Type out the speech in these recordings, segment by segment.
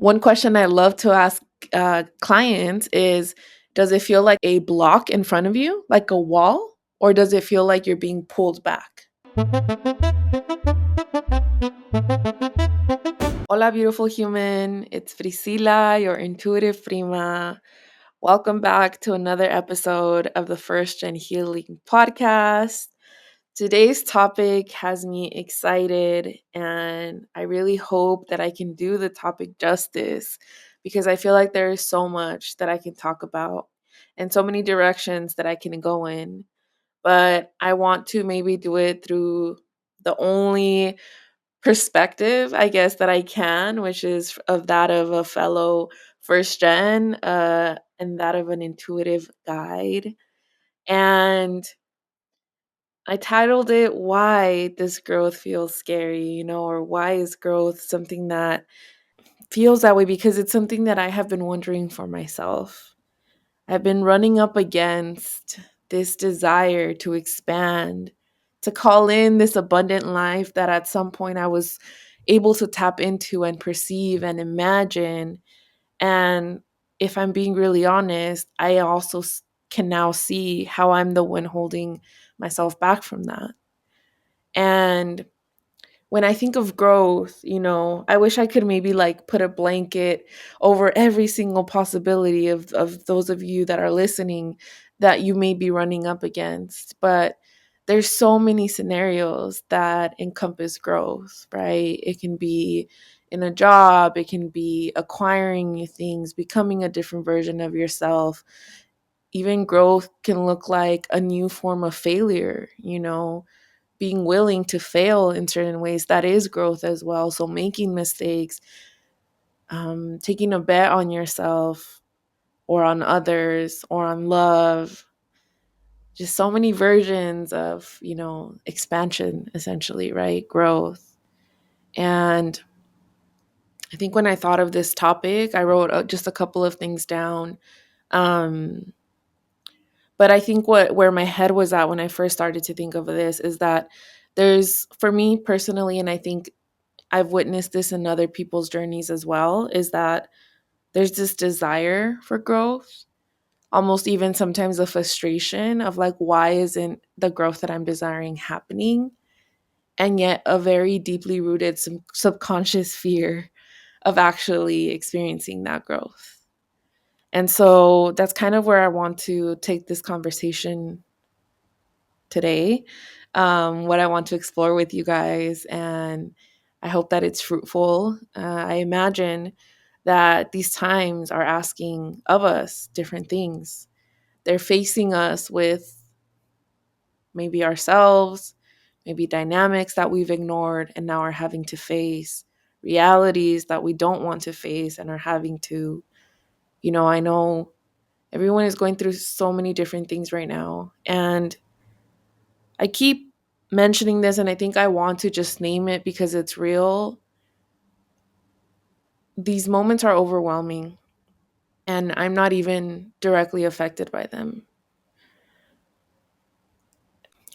One question I love to ask clients is, does it feel like a block in front of you, like a wall, or does it feel like you're being pulled back? Hola, beautiful human. It's Priscila, your intuitive prima. Welcome back to another episode of the FirstGen Healing podcast. Today's topic has me excited, and I really hope that I can do the topic justice because I feel like there is so much that I can talk about and so many directions that I can go in. But I want to maybe do it through the only perspective, I guess, that I can, which is of that of a fellow first gen and that of an intuitive guide. And I titled it Why This Growth Feels Scary, or why is growth something that feels that way? Because it's something that I have been wondering for myself. I've been running up against this desire to expand, to call in this abundant life that at some point I was able to tap into and perceive and imagine. And if I'm being really honest, I also can now see how I'm the one holding myself back from that. And when I think of growth, I wish I could maybe like put a blanket over every single possibility of those of you that are listening that you may be running up against. But there's so many scenarios that encompass growth, right? It can be in a job, it can be acquiring new things, becoming a different version of yourself. Even growth can look like a new form of failure, being willing to fail in certain ways, that is growth as well. So making mistakes, taking a bet on yourself or on others or on love, just so many versions of, expansion, essentially, right? Growth. And I think when I thought of this topic, I wrote just a couple of things down. Um, but I think where my head was at when I first started to think of this is that there's, for me personally, and I think I've witnessed this in other people's journeys as well, is that there's this desire for growth, almost even sometimes a frustration of like, why isn't the growth that I'm desiring happening? And yet a very deeply rooted subconscious fear of actually experiencing that growth. And so that's kind of where I want to take this conversation today, what I want to explore with you guys. And I hope that it's fruitful. I imagine that these times are asking of us different things. They're facing us with maybe ourselves, maybe dynamics that we've ignored and now are having to face, realities that we don't want to face and are having to. I know everyone is going through so many different things right now. And I keep mentioning this, and I think I want to just name it because it's real. These moments are overwhelming, and I'm not even directly affected by them.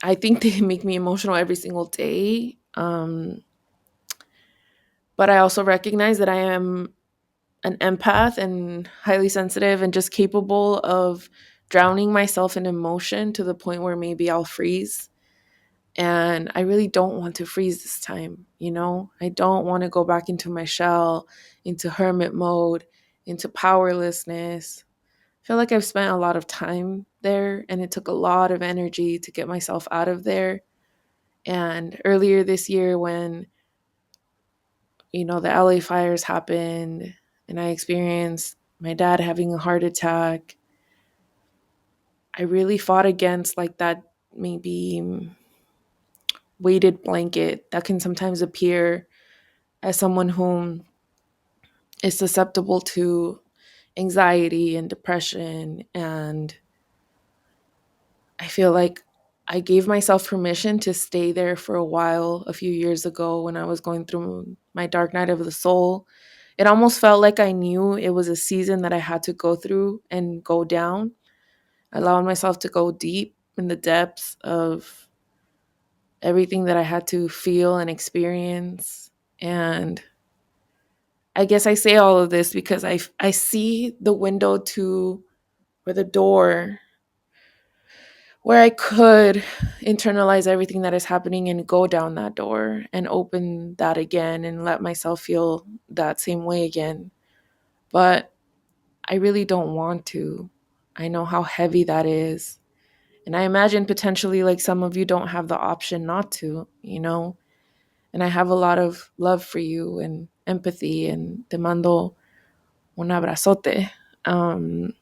I think they make me emotional every single day. But I also recognize that I am an empath and highly sensitive and just capable of drowning myself in emotion to the point where maybe I'll freeze. And I really don't want to freeze this time, I don't want to go back into my shell, into hermit mode, into powerlessness. I feel like I've spent a lot of time there and it took a lot of energy to get myself out of there. And earlier this year, when, the LA fires happened and I experienced my dad having a heart attack, I really fought against like that maybe weighted blanket that can sometimes appear as someone whom is susceptible to anxiety and depression. And I feel like I gave myself permission to stay there for a while a few years ago when I was going through my dark night of the soul. It almost felt like I knew it was a season that I had to go through and go down, allowing myself to go deep in the depths of everything that I had to feel and experience. And I guess I say all of this because I see the window to, or the door where I could internalize everything that is happening and go down that door and open that again and let myself feel that same way again. But I really don't want to. I know how heavy that is. And I imagine potentially like some of you don't have the option not to, you know? And I have a lot of love for you and empathy, and te mando un abrazote. Um,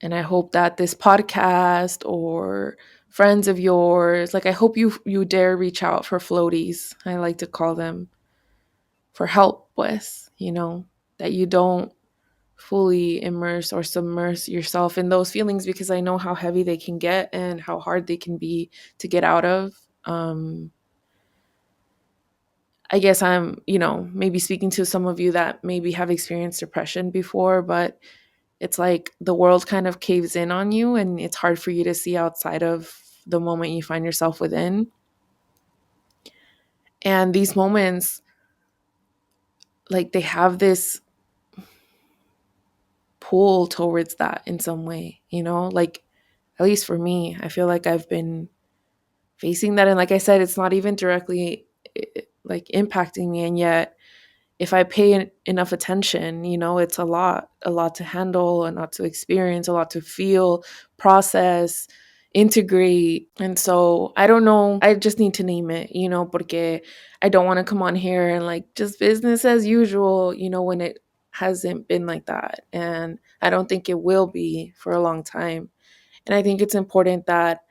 and I hope that this podcast or friends of yours, like I hope you dare reach out for floaties. I like to call them, for help with, that you don't fully immerse or submerge yourself in those feelings, because I know how heavy they can get and how hard they can be to get out of. I guess I'm, maybe speaking to some of you that maybe have experienced depression before, but it's like the world kind of caves in on you and it's hard for you to see outside of the moment you find yourself within. And these moments, like they have this pull towards that in some way, like at least for me, I feel like I've been facing that. And like I said, it's not even directly like impacting me. And yet, if I pay enough attention, it's a lot to handle, a lot to experience, a lot to feel, process, integrate. And so I don't know. I just need to name it, porque I don't want to come on here and like just business as usual, when it hasn't been like that. And I don't think it will be for a long time. And I think it's important that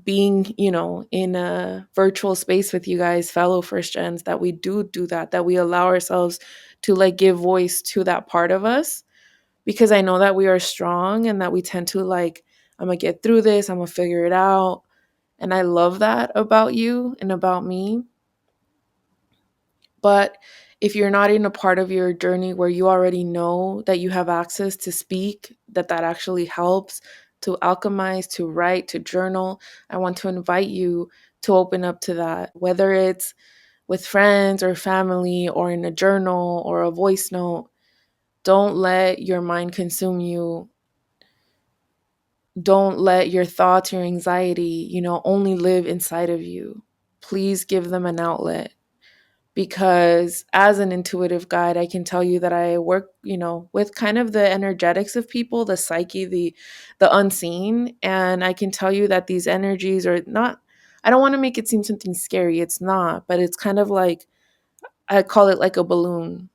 being, in a virtual space with you guys, fellow first gens, that we do that we allow ourselves to like give voice to that part of us, because I know that we are strong and that we tend to like, I'm gonna get through this, I'm gonna figure it out. And I love that about you and about me. But if you're not in a part of your journey where you already know that you have access to speak, that actually helps, to alchemize, to write, to journal, I want to invite you to open up to that, whether it's with friends or family or in a journal or a voice note. Don't let your mind consume you. Don't let your thoughts, your anxiety, only live inside of you. Please give them an outlet, because as an intuitive guide, I can tell you that I work, with kind of the energetics of people, the psyche, the unseen, and I can tell you that these energies are not, I don't want to make it seem something scary. It's not, but it's kind of like, I call it like a balloon.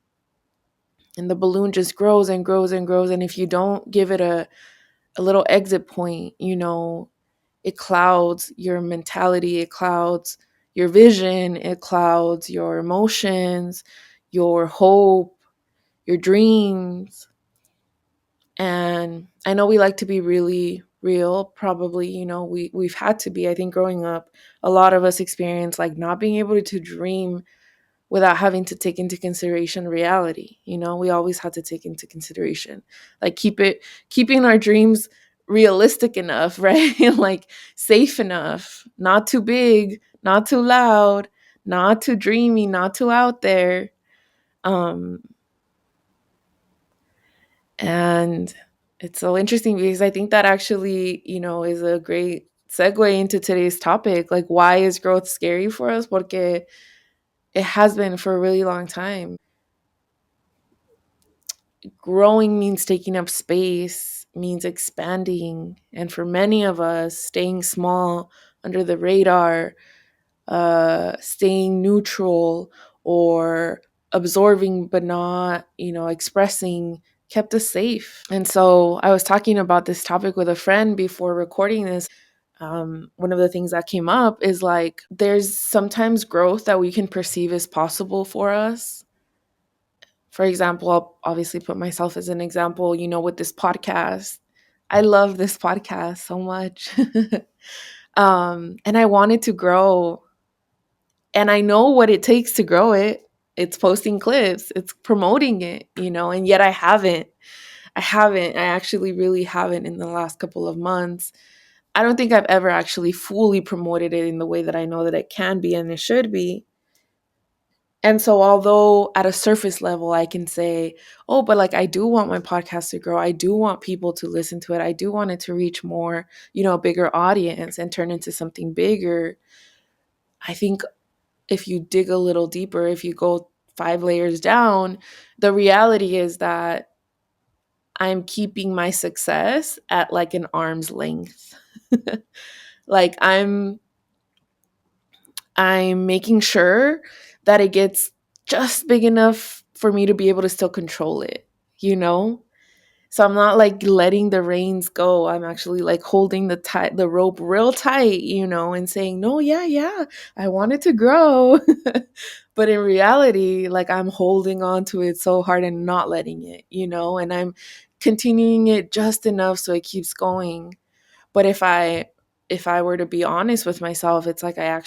And the balloon just grows and grows and grows, and if you don't give it a little exit point, it clouds your mentality, it clouds your vision, it clouds your emotions, your hope, your dreams. And I know we like to be really real, probably, we've had to be. I think growing up, a lot of us experience like not being able to dream without having to take into consideration reality. We always had to take into consideration, like keeping our dreams realistic enough, right? Like safe enough, not too big, not too loud, not too dreamy, not too out there. Um, and it's so interesting because I think that actually, is a great segue into today's topic. Like, why is growth scary for us? Porque it has been for a really long time. Growing means taking up space, means expanding. And for many of us, staying small, under the radar, staying neutral, or absorbing but not, expressing, kept us safe. And so I was talking about this topic with a friend before recording this. One of the things that came up is like, there's sometimes growth that we can perceive as possible for us. For example, I'll obviously put myself as an example, with this podcast. I love this podcast so much. And I wanted to grow. And I know what it takes to grow it. It's posting clips, it's promoting it, and yet I haven't. I actually really haven't in the last couple of months. I don't think I've ever actually fully promoted it in the way that I know that it can be and it should be. And so, although at a surface level, I can say, oh, but like, I do want my podcast to grow. I do want people to listen to it. I do want it to reach more, a bigger audience and turn into something bigger. I think if you dig a little deeper, if you go 5 layers down, the reality is that I'm keeping my success at like an arm's length. Like I'm making sure that it gets just big enough for me to be able to still control it, you know? So I'm not like letting the reins go. I'm actually like holding the rope real tight, and saying, "No, yeah, yeah. I want it to grow." But in reality, like I'm holding on to it so hard and not letting it, and I'm continuing it just enough so it keeps going. But if I were to be honest with myself, it's like I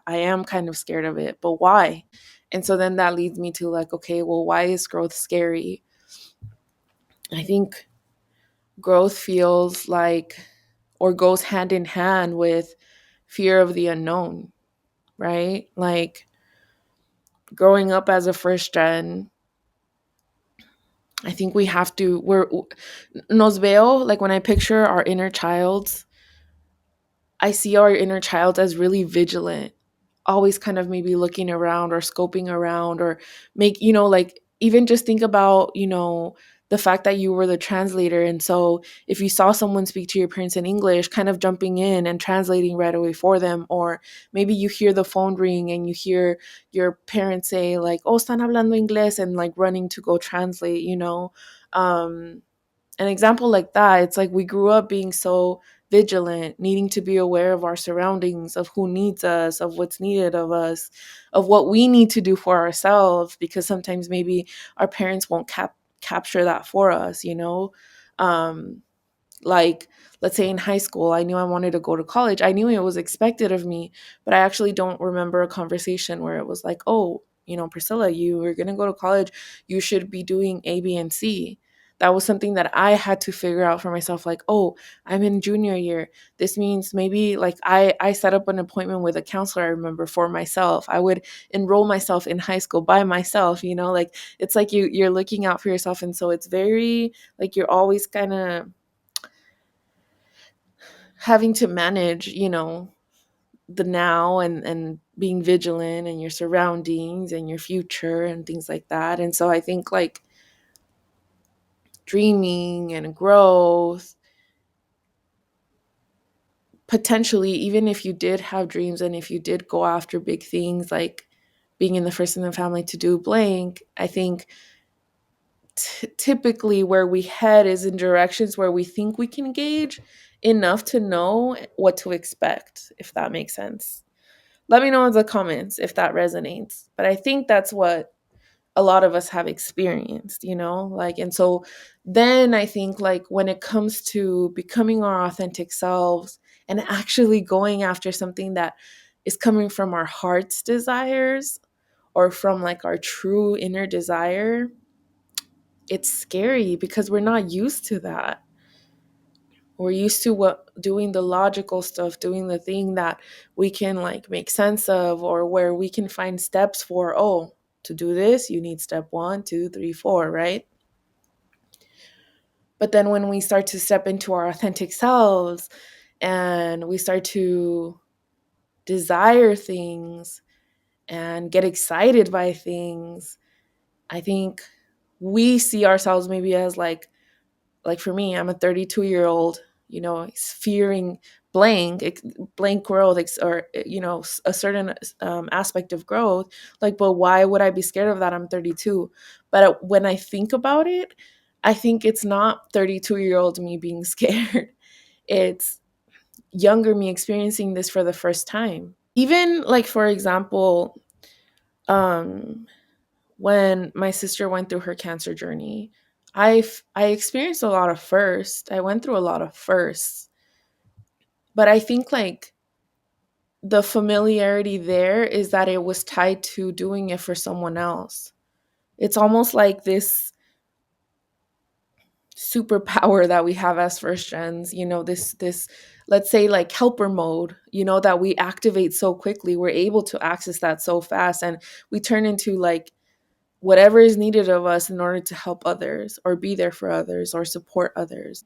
am kind of scared of it, but why? And so then that leads me to like, okay, well, why is growth scary? I think growth feels like or goes hand in hand with fear of the unknown, right? Like growing up as a first gen, I think we have to we're nos veo, like when I picture our inner child, I see our inner child as really vigilant, always kind of maybe looking around or scoping around or like even just think about, the fact that you were the translator. And so if you saw someone speak to your parents in English, kind of jumping in and translating right away for them, or maybe you hear the phone ring and you hear your parents say like, oh, están hablando inglés, and like running to go translate, Um, an example like that, it's like we grew up being so vigilant, needing to be aware of our surroundings, of who needs us, of what's needed of us, of what we need to do for ourselves, because sometimes maybe our parents won't capture that for us, um like, let's say in high school, I knew I wanted to go to college. I knew it was expected of me, but I actually don't remember a conversation where it was like, oh, Priscilla, you are going to go to college. You should be doing A, B, and C. That was something that I had to figure out for myself. Like, oh, I'm in junior year. This means maybe like I set up an appointment with a counselor, I remember, for myself. I would enroll myself in high school by myself, like it's like you're looking out for yourself. And so it's very like you're always kind of having to manage, the now and being vigilant and your surroundings and your future and things like that. And so I think like dreaming and growth, potentially, even if you did have dreams and if you did go after big things like being in the first in the family to do blank, I think typically where we head is in directions where we think we can gauge enough to know what to expect, if that makes sense. Let me know in the comments if that resonates. But I think that's what a lot of us have experienced, like, and so then I think like when it comes to becoming our authentic selves and actually going after something that is coming from our heart's desires or from like our true inner desire, it's scary because we're not used to that. We're used to doing the logical stuff, doing the thing that we can like make sense of, or where we can find steps for, oh, to do this you need step 1 2 3 4, right? But then when we start to step into our authentic selves and we start to desire things and get excited by things, I think we see ourselves maybe as like for me, I'm a 32-year-old, fearing blank growth, or a certain aspect of growth. Like, but why would I be scared of that? I'm 32. But when I think about it, I think it's not 32-year-old me being scared. It's younger me experiencing this for the first time. Even like, for example, um when my sister went through her cancer journey, I experienced a lot of firsts. I went through a lot of firsts. But I think like the familiarity there is that it was tied to doing it for someone else. It's almost like this superpower that we have as first gens, this let's say like helper mode, that we activate so quickly. We're able to access that so fast, and we turn into like whatever is needed of us in order to help others or be there for others or support others.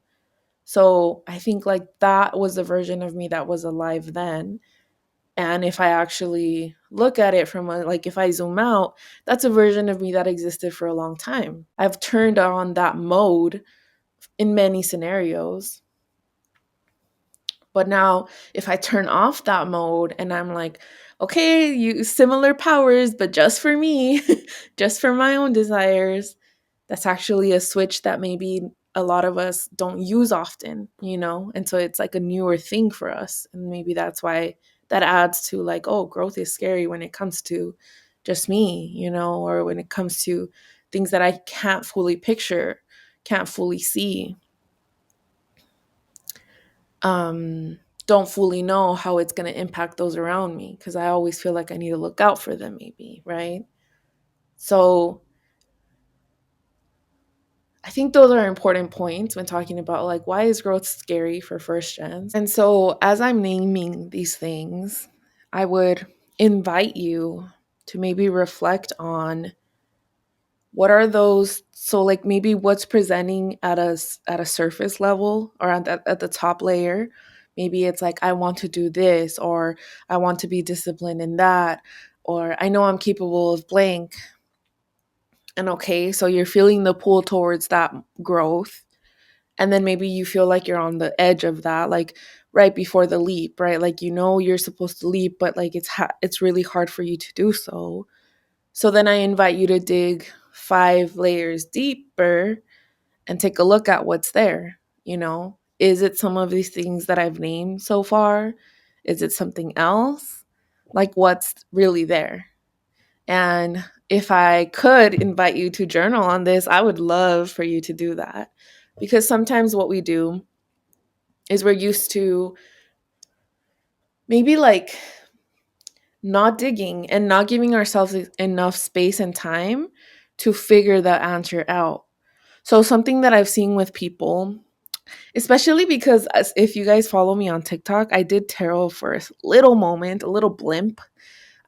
So I think like that was the version of me that was alive then. And if I actually look at it from like if I zoom out, that's a version of me that existed for a long time. I've turned on that mode in many scenarios. But now if I turn off that mode and I'm like, okay, you similar powers, but just for me, just for my own desires, that's actually a switch that maybe a lot of us don't use often. And so it's like a newer thing for us. And maybe that's why that adds to like, oh, growth is scary when it comes to just me, or when it comes to things that I can't fully picture, can't fully see, don't fully know how it's going to impact those around me, because I always feel like I need to look out for them, maybe, right? So I think those are important points when talking about like why is growth scary for first gens. And so as I'm naming these things, I would invite you to maybe reflect on what are those, so like maybe what's presenting at a surface level or at the top layer. Maybe it's like I want to do this, or I want to be disciplined in that, or I know I'm capable of blank. And okay, so you're feeling the pull towards that growth, and then maybe you feel like you're on the edge of that, like right before the leap, right? Like you're supposed to leap, but like it's really hard for you to do so. So then I invite you to dig 5 layers deeper and take a look at what's there. Is it some of these things that I've named so far? Is it something else? Like what's really there? And if I could invite you to journal on this, I would love for you to do that. Because sometimes what we do is we're used to maybe like not digging and not giving ourselves enough space and time to figure that answer out. So, something that I've seen with people, especially because if you guys follow me on TikTok, I did tarot for a little moment, a little blimp.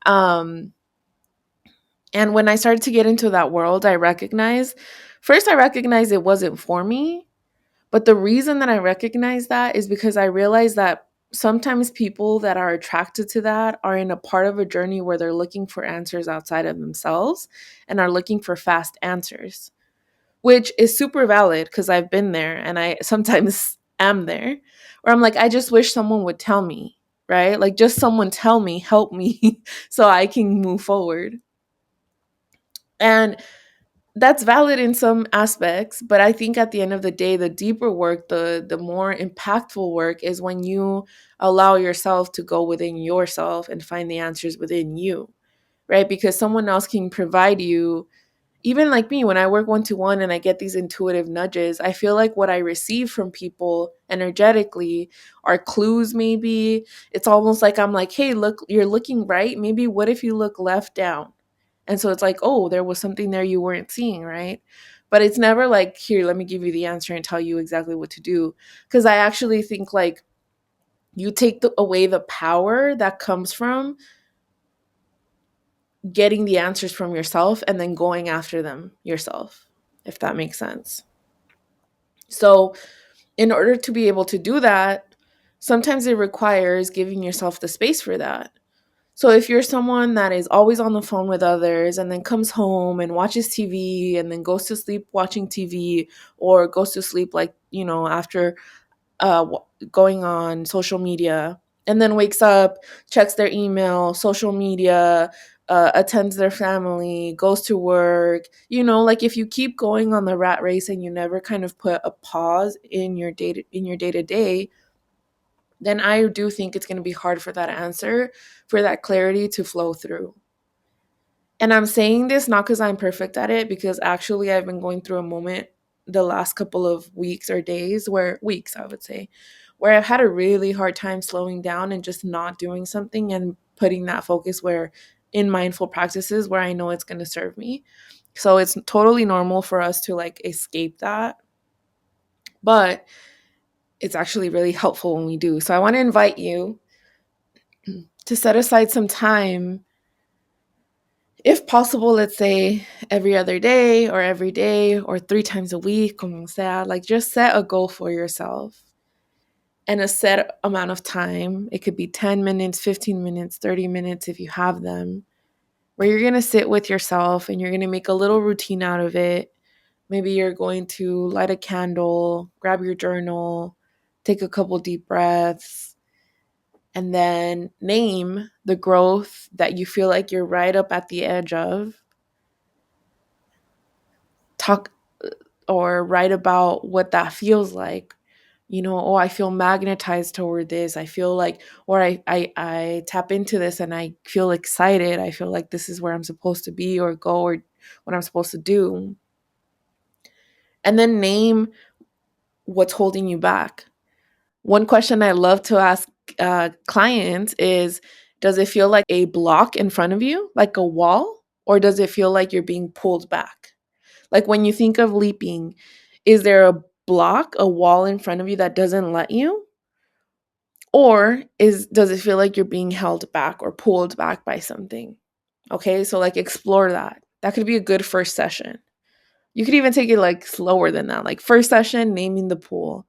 Um, and when I started to get into that world, I recognized it wasn't for me. But the reason that I recognize that is because I realize that sometimes people that are attracted to that are in a part of a journey where they're looking for answers outside of themselves and are looking for fast answers, which is super valid because I've been there and I sometimes am there, where I'm like, I just wish someone would tell me, right? Like, just someone tell me, help me so I can move forward. And that's valid in some aspects, but I think at the end of the day, the deeper work, the more impactful work is when you allow yourself to go within yourself and find the answers within you, right? Because someone else can provide you, even like me, when I work one to one and I get these intuitive nudges, I feel like what I receive from people energetically are clues, maybe. It's almost like I'm like, hey, look, you're looking right. Maybe what if you look left down? And so it's like, oh, there was something there you weren't seeing, right? But it's never like, here, let me give you the answer and tell you exactly what to do. Because I actually think like you take away the power that comes from getting the answers from yourself and then going after them yourself, if that makes sense. So, in order to be able to do that, sometimes it requires giving yourself the space for that. So if you're someone that is always on the phone with others and then comes home and watches TV and then goes to sleep watching TV, or goes to sleep like, after going on social media, and then wakes up, checks their email, social media, attends their family, goes to work, like if you keep going on the rat race and you never kind of put a pause in your day to day, then I do think it's going to be hard for that answer, for that clarity to flow through. And I'm saying this not because I'm perfect at it, because actually I've been going through a moment the last couple of weeks or days, weeks, I would say, where I've had a really hard time slowing down and just not doing something and putting that focus where in mindful practices where I know it's going to serve me. So it's totally normal for us to like escape that. but it's actually really helpful when we do. So I want to invite you to set aside some time, if possible, let's say every other day or every day or 3 times a week, como sea, like just set a goal for yourself and a set amount of time. It could be 10 minutes, 15 minutes, 30 minutes if you have them, where you're going to sit with yourself and you're going to make a little routine out of it. Maybe you're going to light a candle, grab your journal, take a couple deep breaths, and then name the growth that you feel like you're right up at the edge of. Talk or write about what that feels like. Oh, I feel magnetized toward this. I feel like, or I tap into this and I feel excited. I feel like this is where I'm supposed to be or go or what I'm supposed to do. And then name what's holding you back. One question I love to ask clients is, does it feel like a block in front of you, like a wall, or does it feel like you're being pulled back? Like when you think of leaping, is there a block, a wall in front of you that doesn't let you? Or does it feel like you're being held back or pulled back by something? Okay, so like explore that. That could be a good first session. You could even take it like slower than that. Like first session, naming the pool.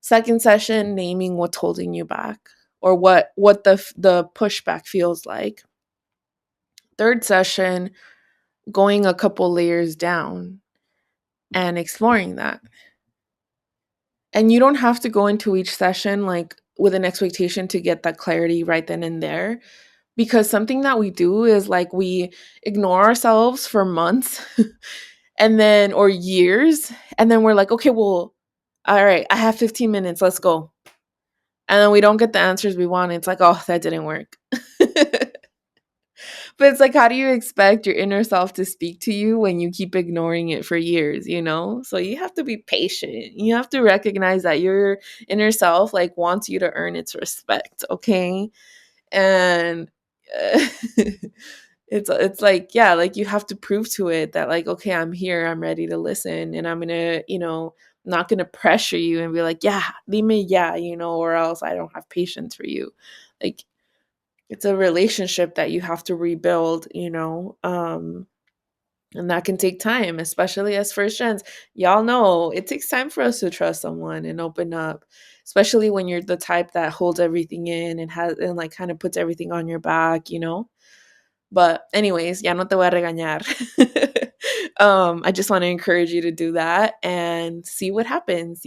Second session, naming what's holding you back or what the pushback feels like. Third session, going a couple layers down and exploring that. And you don't have to go into each session like with an expectation to get that clarity right then and there, because something that we do is like we ignore ourselves for months and then or years, and then we're like, okay, well, all right, I have 15 minutes, let's go. And then we don't get the answers we want. It's like, oh, that didn't work. But it's like, how do you expect your inner self to speak to you when you keep ignoring it for years? So you have to be patient. You have to recognize that your inner self like wants you to earn its respect, okay? And it's like, yeah, like you have to prove to it that like, okay, I'm here, I'm ready to listen, and I'm gonna, not gonna pressure you and be like, yeah, leave me, yeah, or else I don't have patience for you. Like it's a relationship that you have to rebuild. And that can take time, especially as first gens. Y'all know it takes time for us to trust someone and open up, especially when you're the type that holds everything in and has and like kind of puts everything on your back. But anyways, ya no te voy a regañar. I just want to encourage you to do that and see what happens.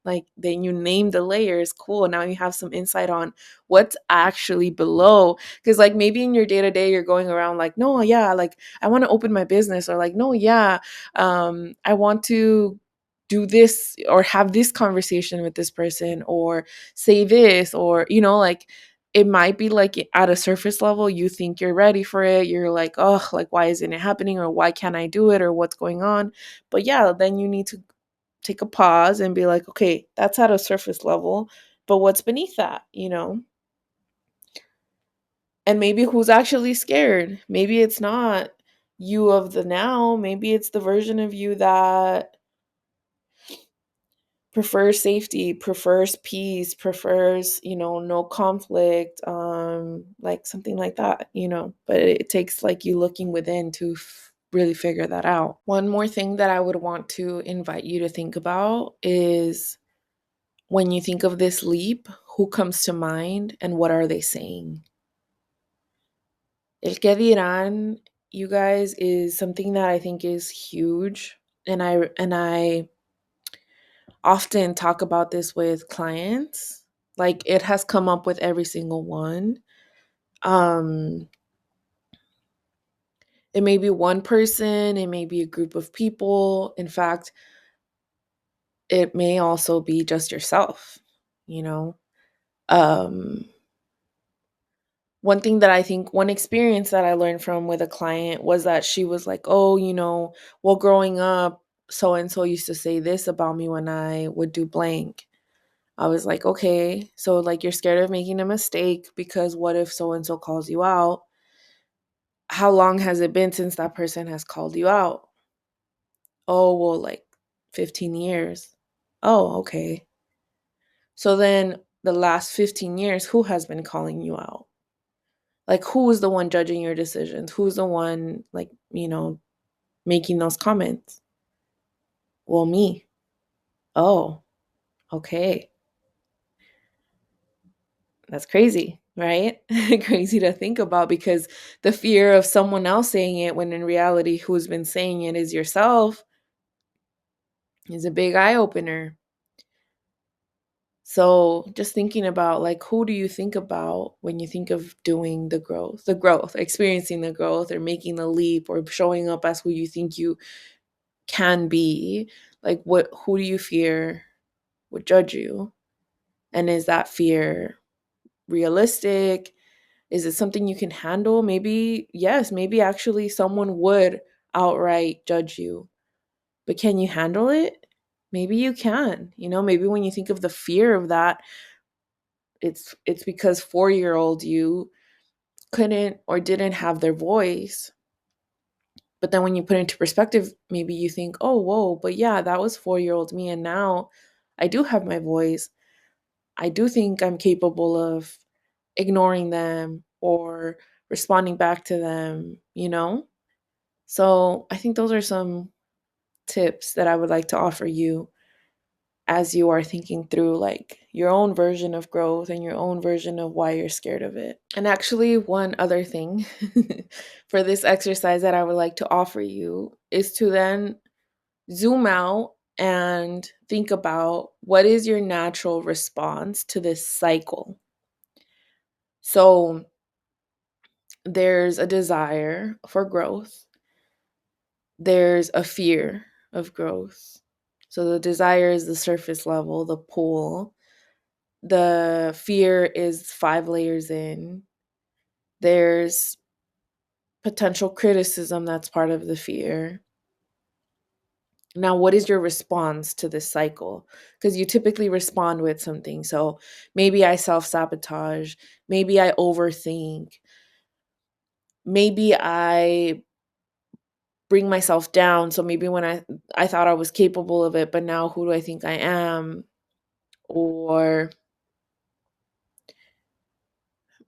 Like then you name the layers. Cool. Now you have some insight on what's actually below. Because like maybe in your day-to-day you're going around like, no, yeah, like I want to open my business, or like, no, yeah, I want to do this or have this conversation with this person or say this, or like it might be like at a surface level, you think you're ready for it. You're like, oh, like, why isn't it happening? Or why can't I do it? Or what's going on? But yeah, then you need to take a pause and be like, okay, that's at a surface level. But what's beneath that? And maybe who's actually scared? Maybe it's not you of the now. Maybe it's the version of you that prefers safety, prefers peace, prefers, no conflict, like something like that. But it takes like you looking within to really figure that out. One more thing that I would want to invite you to think about is when you think of this leap, who comes to mind and what are they saying? El que dirán, you guys, is something that I think is huge. And I often talk about this with clients. Like it has come up with every single one. Um it may be one person, it may be a group of people. In fact, it may also be just yourself, you know. Um one experience that I learned from with a client was that she was like, "Oh, well growing up so and so used to say this about me when I would do blank." I was like, okay, so like you're scared of making a mistake because what if so and so calls you out? How long has it been since that person has called you out? Oh, well, like 15 years. Oh, okay. So then the last 15 years, who has been calling you out? Like, who is the one judging your decisions? Who's the one, like, making those comments? Well, me. Oh, okay. That's crazy, right? Crazy to think about because the fear of someone else saying it when in reality, who's been saying it is yourself is a big eye opener. So just thinking about like who do you think about when you think of doing the growth, experiencing the growth or making the leap or showing up as who you think you can be? Like who do you fear would judge you? And is that fear realistic? Is it something you can handle? Maybe yes, maybe actually someone would outright judge you. But can you handle it? Maybe you can. Maybe when you think of the fear of that, it's because 4-year-old you couldn't or didn't have their voice. But then when you put it into perspective, maybe you think, oh, whoa, but yeah, that was 4-year-old me. And now I do have my voice. I do think I'm capable of ignoring them or responding back to them. So I think those are some tips that I would like to offer you as you are thinking through like your own version of growth and your own version of why you're scared of it. And actually, one other thing for this exercise that I would like to offer you is to then zoom out and think about what is your natural response to this cycle. So there's a desire for growth, there's a fear of growth. So the desire is the surface level, the pool. The fear is 5 layers in. There's potential criticism that's part of the fear. Now, what is your response to this cycle? Because you typically respond with something. So maybe I self sabotage. Maybe I overthink. Maybe I bring myself down. So maybe when I thought I was capable of it, but now who do I think I am? Or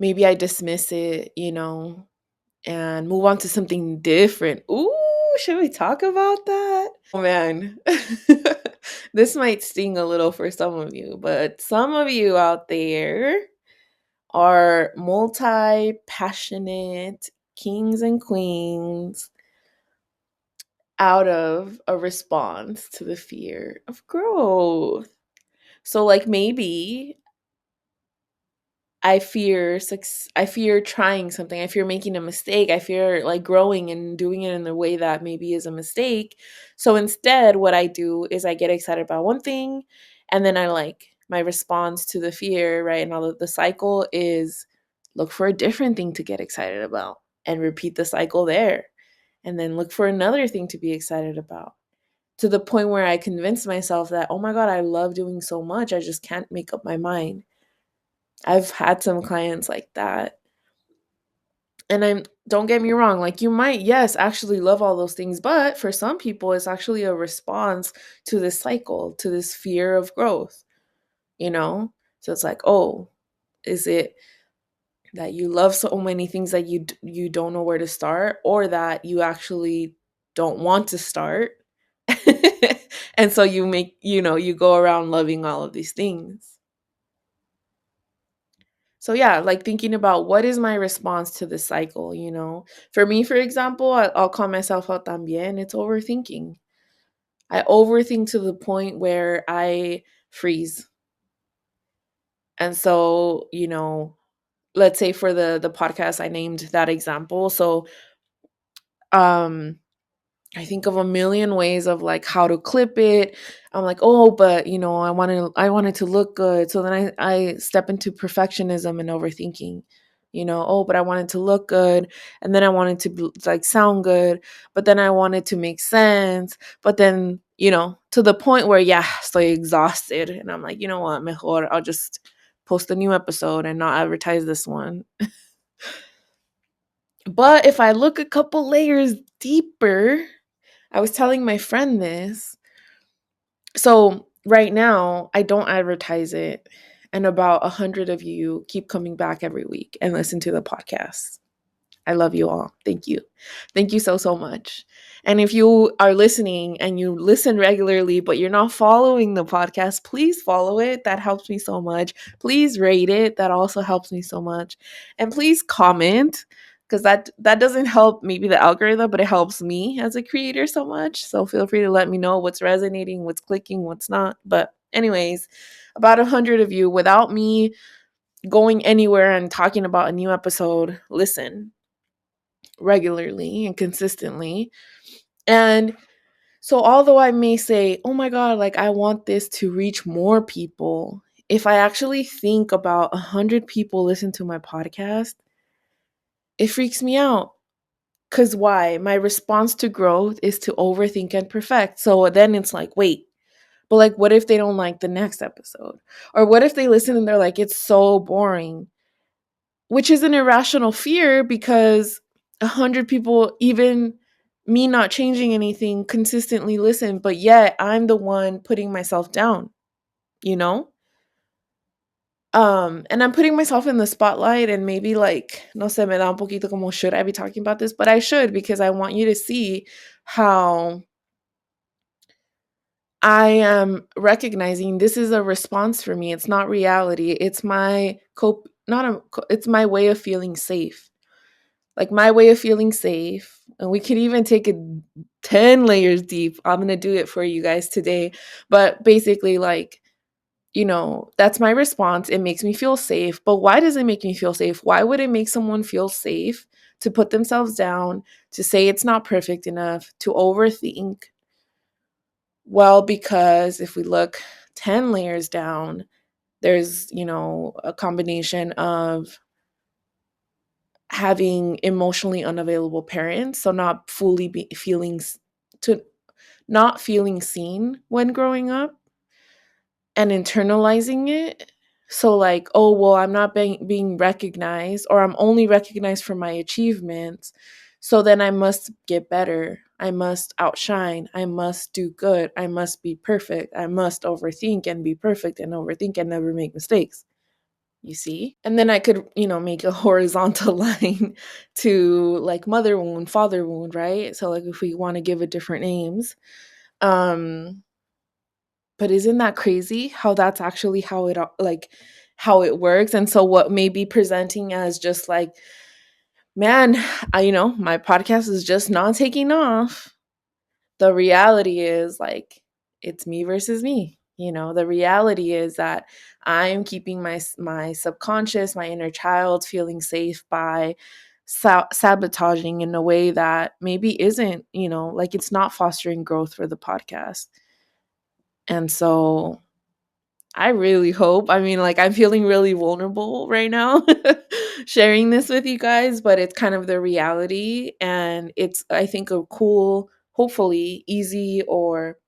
maybe I dismiss it, and move on to something different. Ooh, should we talk about that? Oh man. This might sting a little for some of you, but some of you out there are multi passionate kings and queens out of a response to the fear of growth. So, like, maybe I fear trying something. I fear making a mistake. I fear like growing and doing it in the way that maybe is a mistake. So instead, what I do is I get excited about one thing and then I like my response to the fear, right? And all of the cycle is look for a different thing to get excited about and repeat the cycle there. And then look for another thing to be excited about. To the point where I convince myself that, oh my God, I love doing so much. I just can't make up my mind. I've had some clients like that. And don't get me wrong, like you might, yes, actually love all those things, but for some people, it's actually a response to this cycle, to this fear of growth, you know? So it's like, oh, is it that you love so many things that you don't know where to start, or that you actually don't want to start? And so you go around loving all of these things. So yeah, like thinking about what is my response to this cycle. For me, for example, I'll call myself out también. It's overthinking. I overthink to the point where I freeze. And so, let's say for the podcast, I named that example. So, um, I think of a million ways of like how to clip it. I'm like, oh, but I want it to look good. So then I step into perfectionism and overthinking. Oh, but I want it to look good, and then I want it to like sound good, but then I want it to make sense. But then to the point where yeah, estoy exhausted, and I'm like, you know what, mejor I'll just post a new episode and not advertise this one. But if I look a couple layers deeper, I was telling my friend this. So right now, I don't advertise it. And about 100 of you keep coming back every week and listen to the podcast. I love you all. Thank you. Thank you so, so much. And if you are listening and you listen regularly, but you're not following the podcast, please follow it. That helps me so much. Please rate it. That also helps me so much. And please comment, because that doesn't help maybe the algorithm, but it helps me as a creator so much. So feel free to let me know what's resonating, what's clicking, what's not. But anyways, about 100 of you, without me going anywhere and talking about a new episode, listen regularly and consistently. And so, although I may say, oh my God, like I want this to reach more people, if I actually think about 100 people listen to my podcast, it freaks me out. Because why? My response to growth is to overthink and perfect. So then it's like, wait, but like, what if they don't like the next episode? Or what if they listen and they're like, it's so boring? Which is an irrational fear because 100 people, even me not changing anything, consistently listen, but yet I'm the one putting myself down, you know? And I'm putting myself in the spotlight, and maybe like, no sé, me da un poquito como, should I be talking about this? But I should, because I want you to see how I am recognizing this is a response for me. It's not reality. It's my it's my way of feeling safe. Like my way of feeling safe. And we could even take it 10 layers deep. I'm going to do it for you guys today. But basically, like, that's my response. It makes me feel safe. But why does it make me feel safe? Why would it make someone feel safe to put themselves down, to say it's not perfect enough, to overthink? Well, because if we look 10 layers down, there's, a combination of having emotionally unavailable parents, so not fully to not feeling seen when growing up and internalizing it. So like, oh well, I'm not being recognized, or I'm only recognized for my achievements, so then I must get better, I must outshine, I must do good, I must be perfect, I must overthink and be perfect and overthink and never make mistakes. You see? And then I could, make a horizontal line to like mother wound, father wound, right? So like if we want to give it different names. But isn't that crazy how that's actually how it works? And so what may be presenting as just like, man, my podcast is just not taking off. The reality is like it's me versus me. The reality is that I'm keeping my subconscious, my inner child feeling safe by sabotaging in a way that maybe isn't, like it's not fostering growth for the podcast. And so I really hope, I mean, like I'm feeling really vulnerable right now sharing this with you guys, but it's kind of the reality. And it's, I think, a cool, hopefully easy, or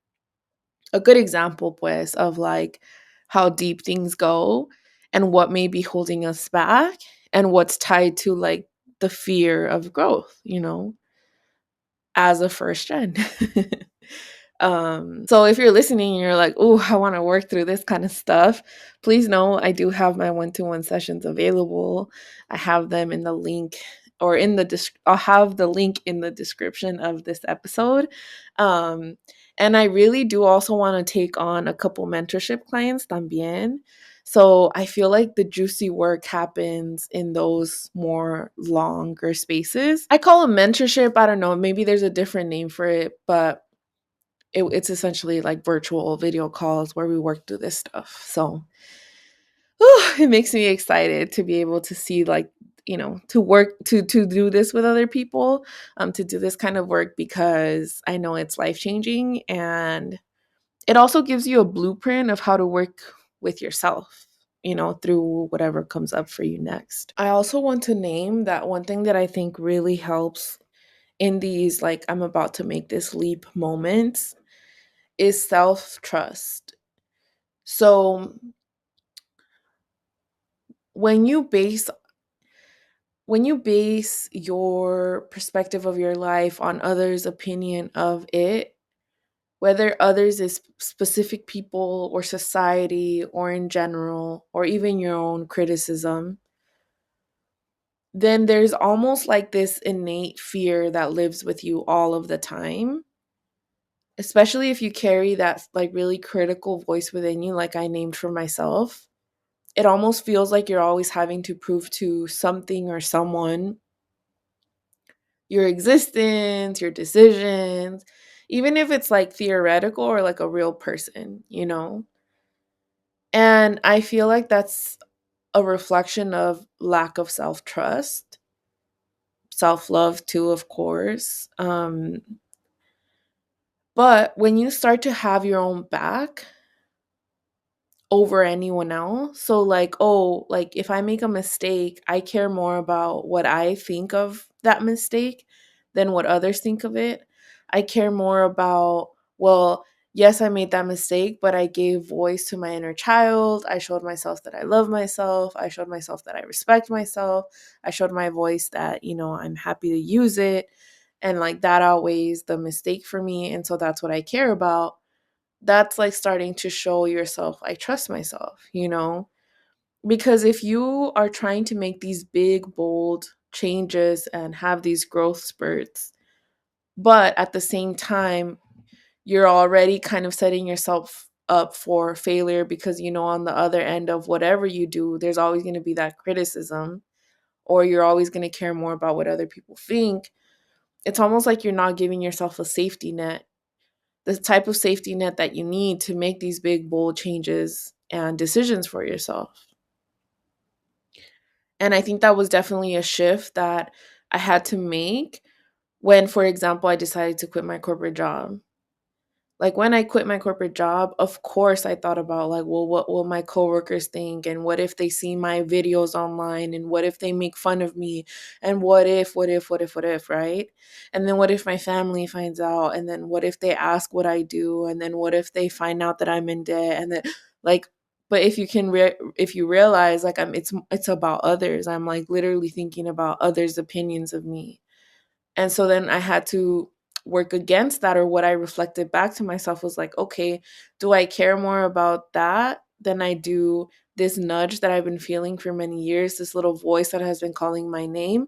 a good example, pues, of like how deep things go and what may be holding us back and what's tied to like the fear of growth, as a first gen. So if you're listening and you're like, oh, I want to work through this kind of stuff, please know I do have my one-to-one sessions available. I have them in the link, or I'll have the link in the description of this episode. And I really do also want to take on a couple mentorship clients también. So I feel like the juicy work happens in those more longer spaces. I call it mentorship. I don't know. Maybe there's a different name for it, but it's essentially like virtual video calls where we work through this stuff. So it makes me excited to be able to see like, to work to do this with other people, to do this kind of work, because I know it's life changing, and it also gives you a blueprint of how to work with yourself, through whatever comes up for you next. I also want to name that one thing that I think really helps in these, like, I'm about to make this leap moments, is self-trust. So when you base your perspective of your life on others' opinion of it, whether others is specific people or society or in general or even your own criticism, then there's almost like this innate fear that lives with you all of the time, especially if you carry that like really critical voice within you, like I named for myself. It almost feels like you're always having to prove to something or someone your existence, your decisions, even if it's like theoretical or like a real person, you know? And I feel like that's a reflection of lack of self trust, self love, too, of course. But when you start to have your own back over anyone else, so like, oh, like if I make a mistake, I care more about what I think of that mistake than what others think of it. I care more about, well, yes, I made that mistake, but I gave voice to my inner child. I showed myself that I love myself. I showed myself that I respect myself. I showed my voice that, I'm happy to use it. And like that outweighs the mistake for me. And so that's what I care about. That's like starting to show yourself, I trust myself, Because if you are trying to make these big, bold changes and have these growth spurts, but at the same time, you're already kind of setting yourself up for failure because, on the other end of whatever you do, there's always going to be that criticism, or you're always going to care more about what other people think. It's almost like you're not giving yourself a safety net, the type of safety net that you need to make these big, bold changes and decisions for yourself. And I think that was definitely a shift that I had to make when, for example, I decided to quit my corporate job. Like when I quit my corporate job, of course I thought about like, well, what will my coworkers think? And what if they see my videos online? And what if they make fun of me? And what if, right? And then what if my family finds out? And then what if they ask what I do? And then what if they find out that I'm in debt? And then like, but if if you realize like it's about others, I'm like literally thinking about others' opinions of me. And so then I had to work against that, or what I reflected back to myself was like, okay, do I care more about that than I do this nudge that I've been feeling for many years, this little voice that has been calling my name?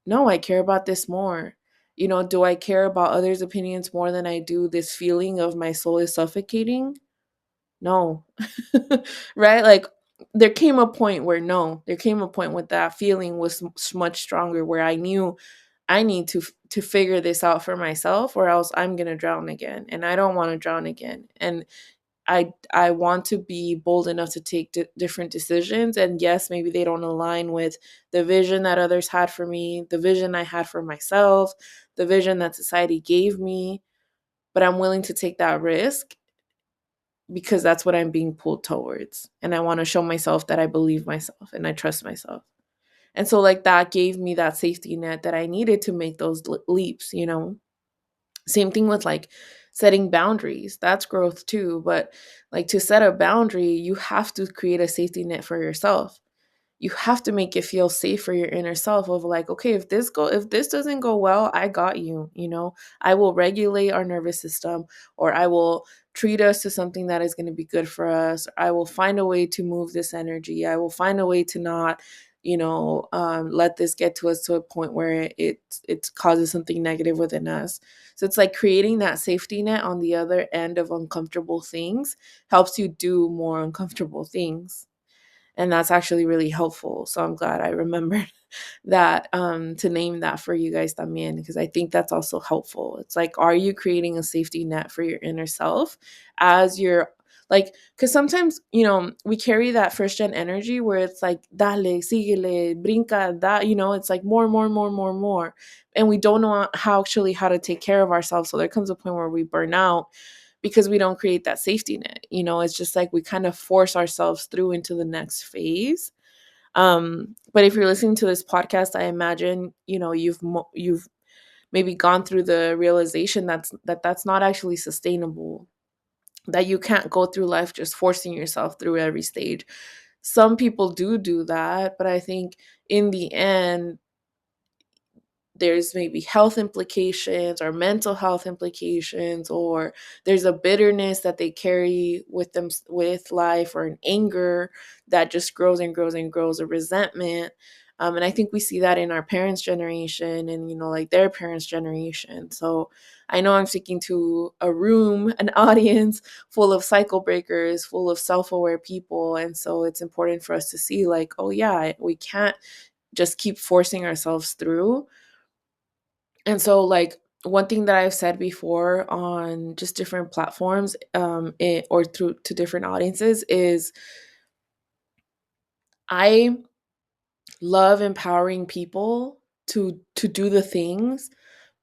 No, I care about this more. Do I care about others' opinions more than I do this feeling of my soul is suffocating? No. Right? Like there came a point where no, there came a point where that feeling was much stronger, where I knew I need to figure this out for myself, or else I'm going to drown again, and I don't want to drown again. And I want to be bold enough to take different decisions, and yes, maybe they don't align with the vision that others had for me, the vision I had for myself, the vision that society gave me, but I'm willing to take that risk because that's what I'm being pulled towards, and I want to show myself that I believe myself and I trust myself. And so, like, that gave me that safety net that I needed to make those leaps. Same thing with like setting boundaries. That's growth too. But like to set a boundary, you have to create a safety net for yourself. You have to make it feel safe for your inner self of like, okay, if this doesn't go well, I got you. I will regulate our nervous system, or I will treat us to something that is going to be good for us. I will find a way to move this energy. I will find a way to not let this get to us to a point where it causes something negative within us. So it's like creating that safety net on the other end of uncomfortable things helps you do more uncomfortable things, and that's actually really helpful. So I'm glad I remembered that, to name that for you guys también, because I think that's also helpful. It's like, are you creating a safety net for your inner self as you're like, because sometimes we carry that first gen energy where it's like dale, síguele, brinca, that it's like more, more, more, more, more, and we don't know how to take care of ourselves. So there comes a point where we burn out because we don't create that safety net. It's just like we kind of force ourselves through into the next phase. But if you're listening to this podcast, I imagine you've maybe gone through the realization that's not actually sustainable, that you can't go through life just forcing yourself through every stage. Some people do that, but I think in the end, there's maybe health implications or mental health implications, or there's a bitterness that they carry with them with life, or an anger that just grows and grows and grows, a resentment. And I think we see that in our parents' generation and, like their parents' generation. So I know I'm speaking to a room, an audience full of cycle breakers, full of self aware people. And so it's important for us to see, like, oh, yeah, we can't just keep forcing ourselves through. And so, like, one thing that I've said before on just different platforms, or through to different audiences, is I love empowering people to do the things,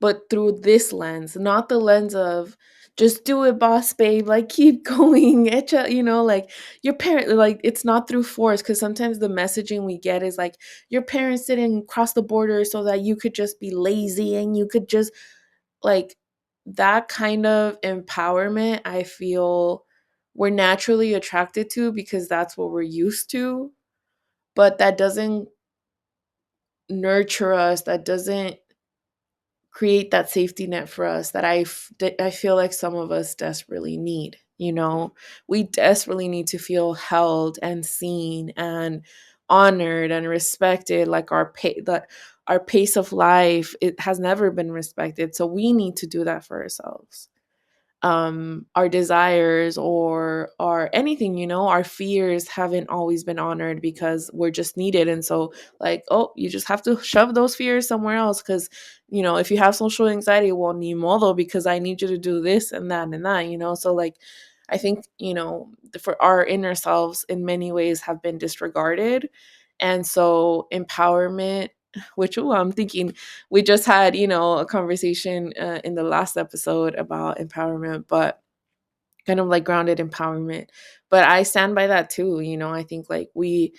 but through this lens, not the lens of just do it, boss babe, like keep going, like your parent, like it's not through force, because sometimes the messaging we get is like your parents didn't cross the border so that you could just be lazy and you could just, like, that kind of empowerment. I feel we're naturally attracted to because that's what we're used to, but that doesn't nurture us, that doesn't create that safety net for us that I feel like some of us desperately need. We desperately need to feel held and seen and honored and respected. Like our pace of life, it has never been respected, so we need to do that for ourselves. Our desires or anything, our fears haven't always been honored because we're just needed. And so, like, oh, you just have to shove those fears somewhere else, because if you have social anxiety, well, ni modo, because I need you to do this and that and that. So, like, I think, for our inner selves in many ways have been disregarded. And so empowerment, which, I'm thinking we just had, a conversation in the last episode about empowerment, but kind of like grounded empowerment. But I stand by that too. I think, like, we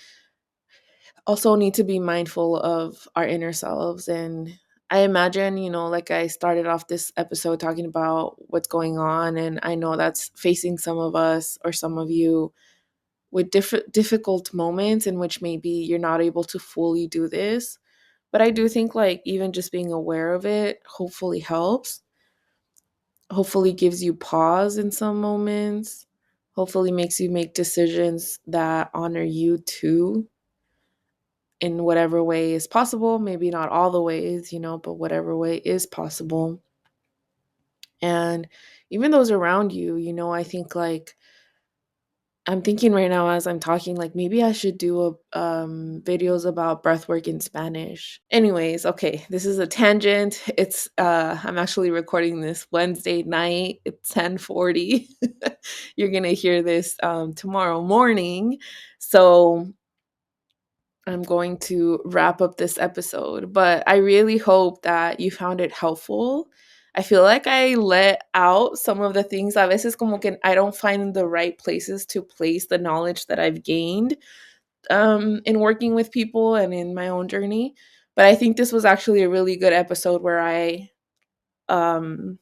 also need to be mindful of our inner selves. And I imagine, like I started off this episode talking about what's going on. And I know that's facing some of us or some of you with difficult moments in which maybe you're not able to fully do this. But I do think, like, even just being aware of it hopefully helps. Hopefully gives you pause in some moments. Hopefully makes you make decisions that honor you too, in whatever way is possible. Maybe not all the ways, but whatever way is possible. And even those around you, I think, like, I'm thinking right now as I'm talking, like, maybe I should do videos about breathwork in Spanish. Anyways, okay, this is a tangent. I'm actually recording this Wednesday night. It's 10:40. You're gonna hear this tomorrow morning. So I'm going to wrap up this episode, but I really hope that you found it helpful. I feel like I let out some of the things. A veces como que I don't find the right places to place the knowledge that I've gained in working with people and in my own journey. But I think this was actually a really good episode where I um,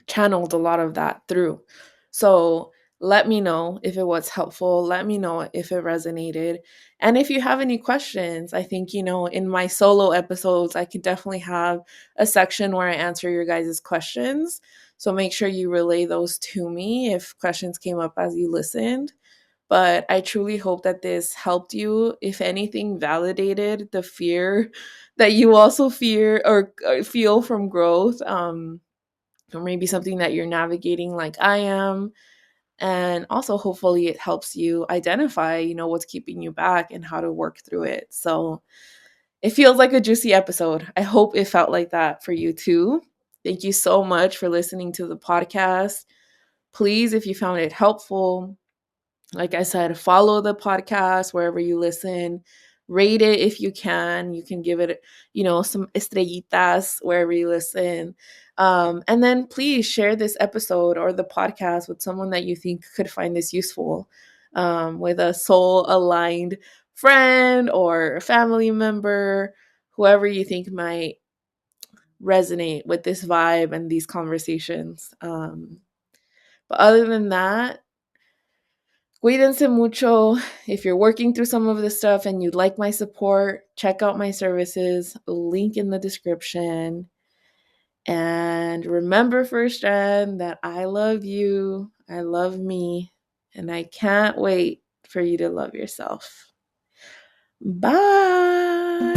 channeled a lot of that through. So let me know if it was helpful. Let me know if it resonated. And if you have any questions, I think, in my solo episodes, I could definitely have a section where I answer your guys' questions. So make sure you relay those to me if questions came up as you listened. But I truly hope that this helped you, if anything, validated the fear that you also fear or feel from growth. Or maybe something that you're navigating like I am. And also, hopefully, it helps you identify, what's keeping you back and how to work through it. So it feels like a juicy episode. I hope it felt like that for you too. Thank you so much for listening to the podcast. Please, if you found it helpful, like I said, follow the podcast wherever you listen. Rate it if you can. You can give it, some estrellitas wherever you listen. And then please share this episode or the podcast with someone that you think could find this useful, with a soul aligned friend or a family member, whoever you think might resonate with this vibe and these conversations. But other than that, Cuídense mucho. If you're working through some of this stuff and you'd like my support, check out my services, link in the description. And remember, FirstGen, that I love you, I love me, and I can't wait for you to love yourself. Bye.